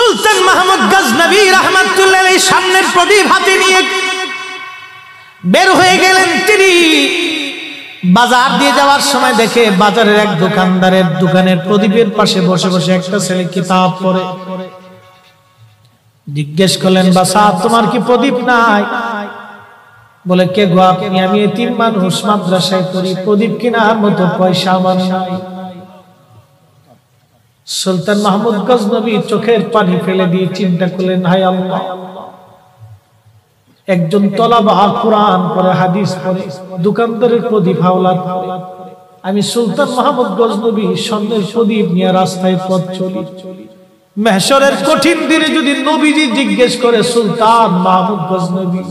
সুলতান মাহমুদ গজনবী রাহমাতুল্লাহ আলাইহি সামনের প্রদীপ হাতে নিয়ে বের হয়ে গেলেন। তিনি বাজার দিয়ে যাওয়ার সময় দেখে বাজারের এক দোকানদারের দোকানের প্রদীপের পাশে বসে বসে একটা ছেলে কিতাব পড়ে। জিজ্ঞেস করলেন, বাছা তোমার কি প্রদীপ নাই? বলে, কে গো আপনি? আমি এতিম মানুষ, মাদ্রাসায় পড়ি, প্রদীপ কেনার মতো পয়সা আমার নাই। সুলতান মাহমুদ গজনবী চোখের পানি ফেলে দিয়ে চিন্তা করলেন, হায় আল্লাহ, একজন তলাবা কোরআন পড়ে, হাদিস পড়ে, দোকানদারের প্রদীপ হাওলাত করে, আমি সুলতান মাহমুদ গজনবী স্বর্ণের প্রদীপ নিয়ে রাস্তায় পথ চলি। মাহশরের কঠিন দিনে যদি নবীজি জিজ্ঞেস করে, সুলতান মাহমুদ গজনবী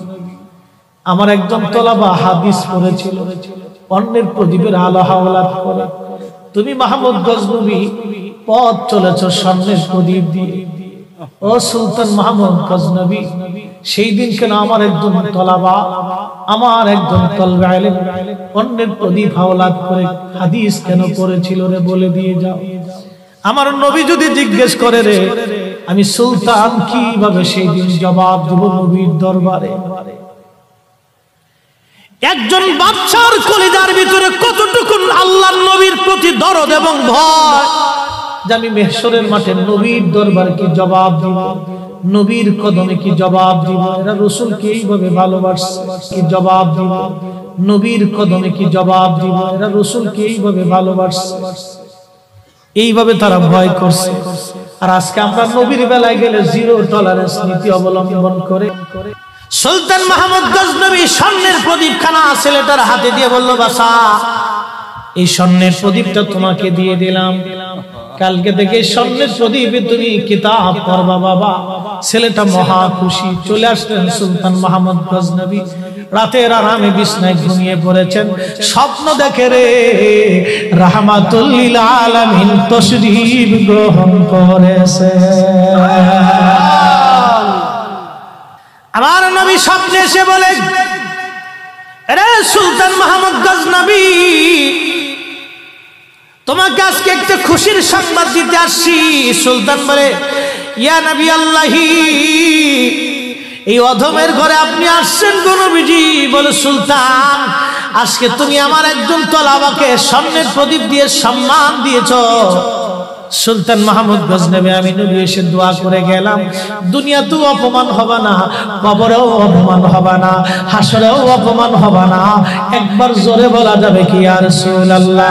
আমার একজন তলাবা হাদিস পড়েছিল, অন্যের প্রদীপের আলো হাওলাত করে, তুমি মাহমুদ গজনবী পথ চলেছ স্বর্ণের প্রদীপ দিয়ে। ও সুলতান মাহমুদ গজনবী, সেই দিন কেন আমার একজন তলাবা, আমার একজন তলবে ইলম অন্যের প্রদীপ হাওলাত করে হাদিস কেন পড়েছিল রে, বলে দিয়ে যাও। আমার নবী যদি জিজ্ঞেস করে রে, আমি সুলতান কিভাবে সেই দিন জবাব দেব নবীর দরবারে? একজন বাদশার কলিজার ভিতরে কতটুকু আল্লাহর নবীর প্রতি দরদ এবং ভয়, যে আমি মাহশরের মাঠে নবীর দরবারে কি জবাব দিব, নবীর কদমে কি জবাব দিব? এরা রাসূলকে এইভাবে ভালোবাসে, কি জবাব দিব? নবীর কদমে কি জবাব দিব? এরা রাসূলকে এইভাবে ভালোবাসে, এইভাবে তারা ভয় করছে। আর আজকে আমরা নবীর বেলায় গেলে জিরো টলারেন্স নীতি অবলম্বন করে। সুলতান মাহমুদ গজনবী স্বর্ণের প্রদীপখানা ছেলেটার হাতে দিয়ে বলল, বাছা এই স্বর্ণের প্রদীপটা তোমাকে দিয়ে দিলাম, কালকে থেকে স্বর্ণের প্রদীপে তুমি কিতাব পড়বা বাবা। ছেলেটা মহা খুশি। চলে আসলেন সুলতান মাহমুদ গজনবী, রাতের আরামে বিছনায় ঘুমিয়ে পড়েছেন। স্বপ্ন দেখে রে, রাহমাতুল লিল আলামিন তশরীফ গ্রহণ করেছে। আমার নবী স্বপ্নে এসে বলে, রে সুলতান মাহমুদ গজনবী, তোমাকে আজকে একটা খুশির সংবাদ দিতে আসছি। সুলতান বলে, ইয়া নবী আল্লাহি, এই অধমের ঘরে আপনি আসছেন গো নবীজি? বলে, সুলতান আজকে তুমি আমার একজন তলাবাকে স্বর্ণের প্রদীপ দিয়ে সম্মান দিয়েছ। সুলতান মাহমুদ গজনবী, আমি নবী এসে দোয়া করে গেলাম, দুনিয়াতেও অপমান হবে না, কবরেও অপমান হবে না, হাসরেও অপমান হবে না। একবার জোরে বলা যাবে কি ইয়া রাসূলুল্লাহ?